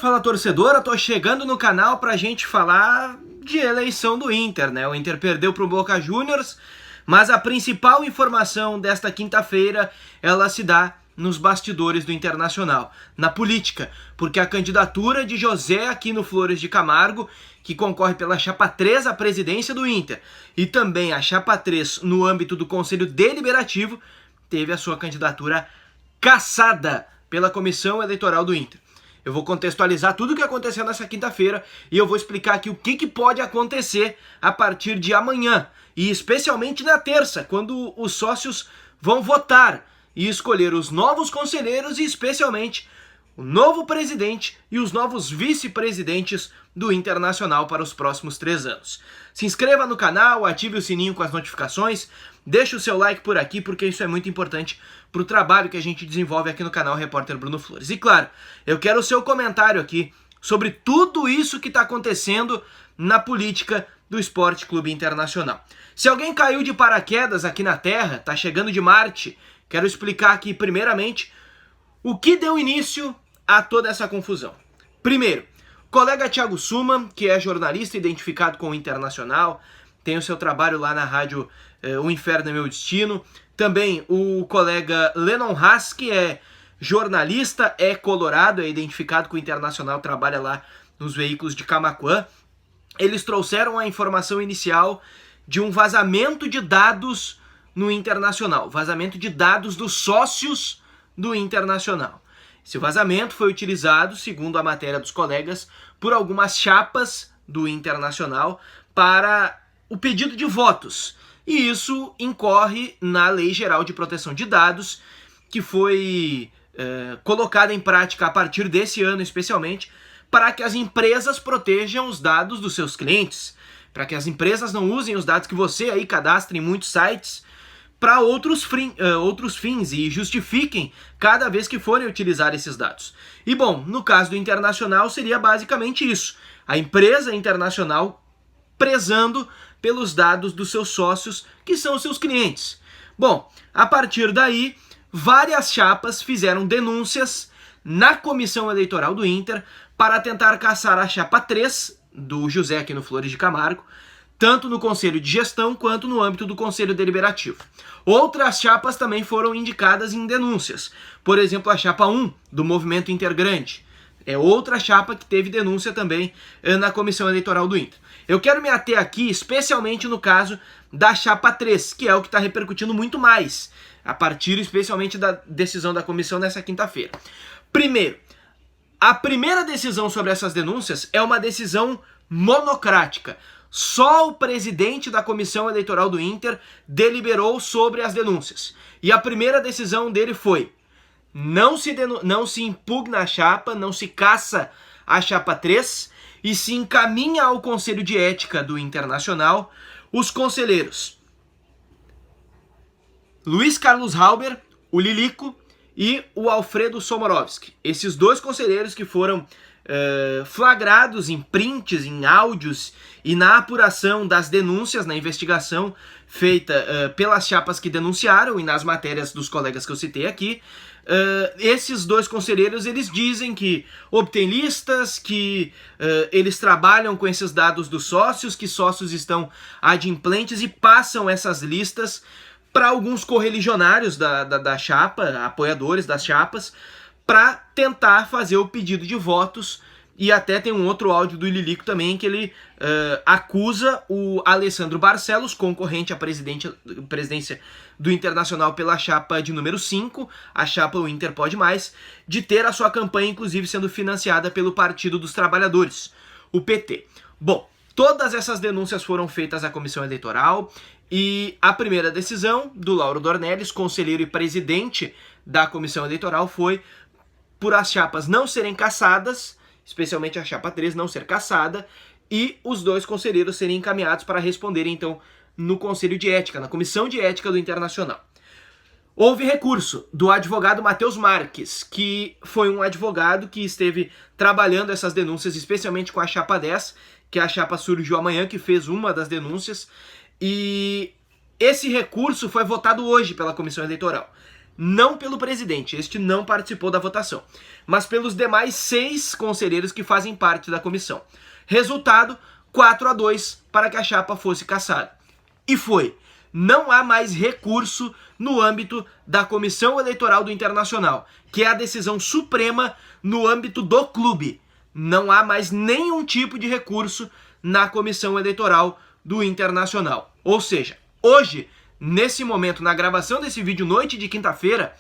fala torcedora, tô chegando no canal pra gente falar de eleição do Inter, né? O Inter perdeu pro Boca Juniors, mas a principal informação desta quinta-feira, ela se dá nos bastidores do Internacional, na política, porque a candidatura de José Aquino Flores de Camargo, que concorre pela chapa 3 à presidência do Inter, e também a chapa 3 no âmbito do Conselho Deliberativo, teve a sua candidatura cassada pela Comissão Eleitoral do Inter. Eu vou contextualizar tudo o que aconteceu nessa quinta-feira e eu vou explicar aqui o que pode acontecer a partir de amanhã, e especialmente na terça, quando os sócios vão votar e escolher os novos conselheiros e especialmente o novo presidente e os novos vice-presidentes do Internacional para os próximos 3 anos. Se inscreva no canal, ative o sininho com as notificações, deixe o seu like por aqui porque isso é muito importante para o trabalho que a gente desenvolve aqui no canal Repórter Bruno Flores. E claro, eu quero o seu comentário aqui sobre tudo isso que está acontecendo na política do Esporte Clube Internacional. Se alguém caiu de paraquedas aqui na Terra, está chegando de Marte, quero explicar aqui primeiramente o que deu início a toda essa confusão. Primeiro, o colega Thiago Suman, que é jornalista identificado com o Internacional, tem o seu trabalho lá na rádio O Inferno é Meu Destino. Também o colega Lennon Haas, que é jornalista, é colorado, é identificado com o Internacional, trabalha lá nos veículos de Camaquã. Eles trouxeram a informação inicial de um vazamento de dados no Internacional, vazamento de dados dos sócios do Internacional. Esse vazamento foi utilizado, segundo a matéria dos colegas, por algumas chapas do Internacional para o pedido de votos. E isso incorre na Lei Geral de Proteção de Dados, que foi colocada em prática a partir desse ano, especialmente, para que as empresas protejam os dados dos seus clientes, para que as empresas não usem os dados que você aí cadastra em muitos sites para outros fins e justifiquem cada vez que forem utilizar esses dados. E bom, no caso do Internacional seria basicamente isso, a empresa Internacional prezando pelos dados dos seus sócios, que são os seus clientes. Bom, a partir daí, várias chapas fizeram denúncias na Comissão Eleitoral do Inter para tentar caçar a chapa 3 do José Aquino Flores de Camargo, tanto no Conselho de Gestão quanto no âmbito do Conselho Deliberativo. Outras chapas também foram indicadas em denúncias. Por exemplo, a chapa 1 do Movimento Intergrande. É outra chapa que teve denúncia também na Comissão Eleitoral do Inter. Eu quero me ater aqui especialmente no caso da chapa 3, que é o que está repercutindo muito mais, a partir especialmente da decisão da comissão nessa quinta-feira. Primeiro, a primeira decisão sobre essas denúncias é uma decisão monocrática. Só o presidente da Comissão Eleitoral do Inter deliberou sobre as denúncias. E a primeira decisão dele foi: não se impugna a chapa, não se caça a chapa 3 e se encaminha ao Conselho de Ética do Internacional os conselheiros Luiz Carlos Halber, o Lilico e o Alfredo Somorovski. Esses dois conselheiros que foram flagrados em prints, em áudios e na apuração das denúncias, na investigação feita pelas chapas que denunciaram e nas matérias dos colegas que eu citei aqui. Esses dois conselheiros, eles dizem que obtêm listas, que eles trabalham com esses dados dos sócios, que sócios estão adimplentes e passam essas listas para alguns correligionários da chapa, apoiadores das chapas, para tentar fazer o pedido de votos. E até tem um outro áudio do Lilico também que ele acusa o Alessandro Barcelos, concorrente à presidência do Internacional pela chapa de número 5, a chapa O Inter Pode Mais, de ter a sua campanha inclusive sendo financiada pelo Partido dos Trabalhadores, o PT. Bom, todas essas denúncias foram feitas à Comissão Eleitoral e a primeira decisão do Lauro Dornelles, conselheiro e presidente da Comissão Eleitoral, foi por as chapas não serem cassadas, especialmente a chapa 3 não ser cassada, e os dois conselheiros serem encaminhados para responderem, então, no Conselho de Ética, na Comissão de Ética do Internacional. Houve recurso do advogado Matheus Marques, que foi um advogado que esteve trabalhando essas denúncias, especialmente com a chapa 10, que é a chapa Surgiu Amanhã, que fez uma das denúncias, e esse recurso foi votado hoje pela Comissão Eleitoral. não pelo presidente, este não participou da votação, mas pelos demais 6 conselheiros que fazem parte da comissão. Resultado, 4-2 para que a chapa fosse cassada. E foi. Não há mais recurso no âmbito da Comissão Eleitoral do Internacional, que é a decisão suprema no âmbito do clube. Não há mais nenhum tipo de recurso na Comissão Eleitoral do Internacional. Ou seja, hoje, nesse momento, na gravação desse vídeo, noite de quinta-feira,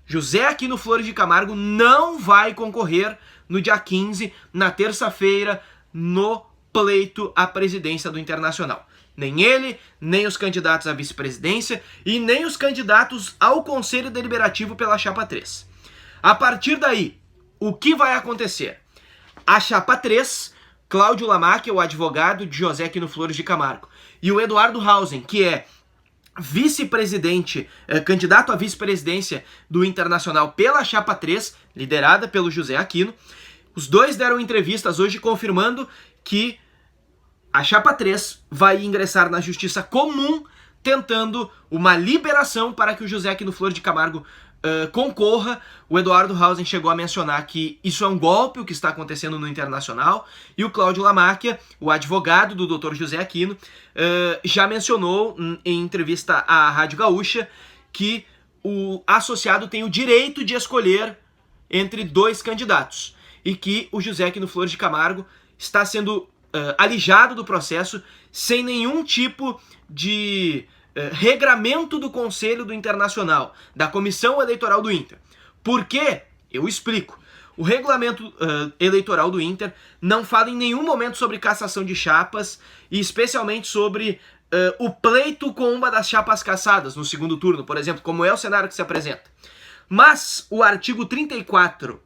José Aquino Flores de Camargo não vai concorrer no dia 15, na terça-feira, no pleito à presidência do Internacional. Nem ele, nem os candidatos à vice-presidência e nem os candidatos ao Conselho Deliberativo pela Chapa 3. A partir daí, o que vai acontecer? A Chapa 3, Cláudio Lamarck, o advogado de José Aquino Flores de Camargo, e o Eduardo Hausen, que é vice-presidente, candidato à vice-presidência do Internacional pela Chapa 3, liderada pelo José Aquino, os dois deram entrevistas hoje confirmando que a Chapa 3 vai ingressar na Justiça Comum tentando uma liberação para que o José Aquino Flores de Camargo concorra. O Eduardo Hausen chegou a mencionar que isso é um golpe, o que está acontecendo no Internacional, e o Cláudio Lamarck, o advogado do Dr. José Aquino, já mencionou em entrevista à Rádio Gaúcha que o associado tem o direito de escolher entre 2 candidatos e que o José Aquino Flores de Camargo está sendo alijado do processo sem nenhum tipo de regramento do Conselho do Internacional, da Comissão Eleitoral do Inter. Por quê? Eu explico. O regulamento eleitoral do Inter não fala em nenhum momento sobre cassação de chapas e especialmente sobre o pleito com uma das chapas cassadas no segundo turno, por exemplo, como é o cenário que se apresenta. Mas o artigo 34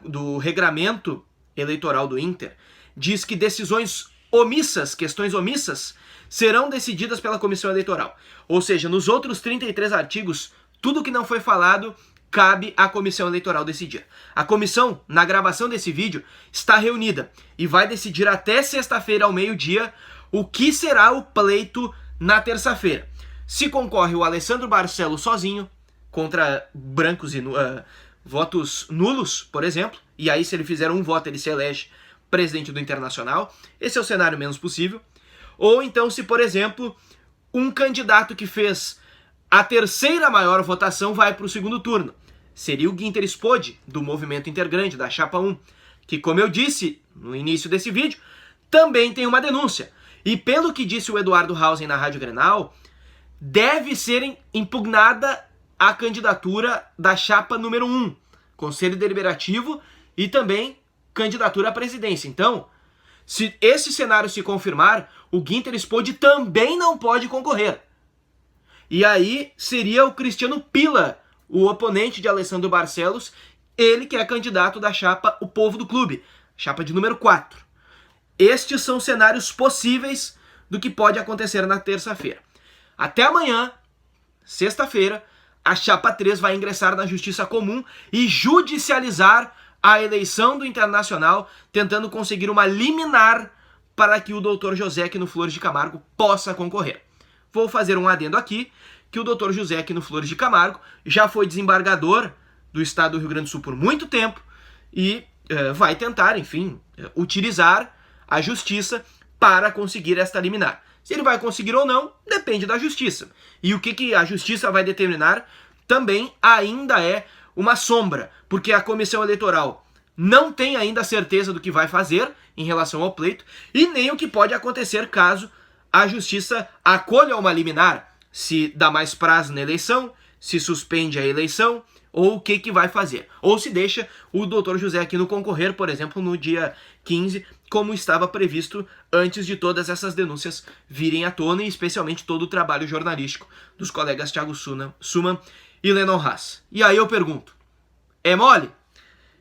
do regramento eleitoral do Inter diz que decisões omissas, questões omissas, serão decididas pela Comissão Eleitoral. Ou seja, nos outros 33 artigos, tudo que não foi falado cabe à Comissão Eleitoral decidir. A comissão, na gravação desse vídeo, está reunida e vai decidir até sexta-feira ao meio-dia o que será o pleito na terça-feira. Se concorre o Alessandro Barcelos sozinho, contra brancos e votos nulos, por exemplo, e aí se ele fizer um voto ele se elege presidente do Internacional, esse é o cenário menos possível. Ou então se, por exemplo, um candidato que fez a terceira maior votação vai para o segundo turno. Seria o Guinter Spode, do Movimento Intergrande, da Chapa 1, que, como eu disse no início desse vídeo, também tem uma denúncia. E pelo que disse o Eduardo Hausen na Rádio Grenal, deve ser impugnada a candidatura da Chapa número 1, Conselho Deliberativo, e também candidatura à presidência. Então, se esse cenário se confirmar, o Guinter Spode também não pode concorrer. E aí seria o Cristiano Pila, o oponente de Alessandro Barcelos, ele que é candidato da chapa O Povo do Clube, chapa de número 4. Estes são cenários possíveis do que pode acontecer na terça-feira. Até amanhã, sexta-feira, a chapa 3 vai ingressar na Justiça Comum e judicializar a eleição do Internacional, tentando conseguir uma liminar para que o Dr. José Aquino Flores de Camargo possa concorrer. Vou fazer um adendo aqui, que o Dr. José Aquino Flores de Camargo já foi desembargador do estado do Rio Grande do Sul por muito tempo e vai tentar, enfim, utilizar a justiça para conseguir esta liminar. Se ele vai conseguir ou não, depende da justiça. E o que a justiça vai determinar também ainda é uma sombra, porque a comissão eleitoral não tem ainda certeza do que vai fazer em relação ao pleito e nem o que pode acontecer caso a justiça acolha uma liminar, se dá mais prazo na eleição, se suspende a eleição ou o que vai fazer. Ou se deixa o Dr. José Aquino concorrer, por exemplo, no dia 15, como estava previsto antes de todas essas denúncias virem à tona e especialmente todo o trabalho jornalístico dos colegas Thiago Suman e Lennon Haas. E aí eu pergunto, é mole?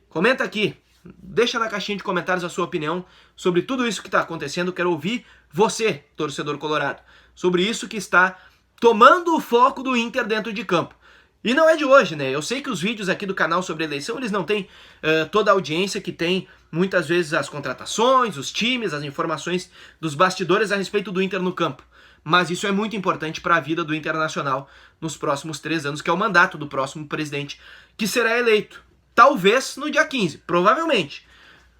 Comenta aqui, deixa na caixinha de comentários a sua opinião sobre tudo isso que está acontecendo. Quero ouvir você, torcedor colorado, sobre isso que está tomando o foco do Inter dentro de campo. E não é de hoje, né? Eu sei que os vídeos aqui do canal sobre eleição, eles não têm toda a audiência que tem muitas vezes as contratações, os times, as informações dos bastidores a respeito do Inter no campo. mas isso é muito importante para a vida do Internacional nos próximos 3 anos, que é o mandato do próximo presidente, que será eleito, talvez no dia 15, provavelmente,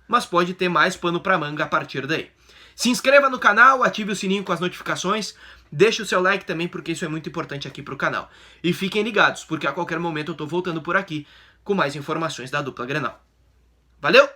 mas pode ter mais pano para manga a partir daí. Se inscreva no canal, ative o sininho com as notificações, deixe o seu like também, porque isso é muito importante aqui para o canal. E fiquem ligados, porque a qualquer momento eu tô voltando por aqui com mais informações da dupla Grenal. Valeu!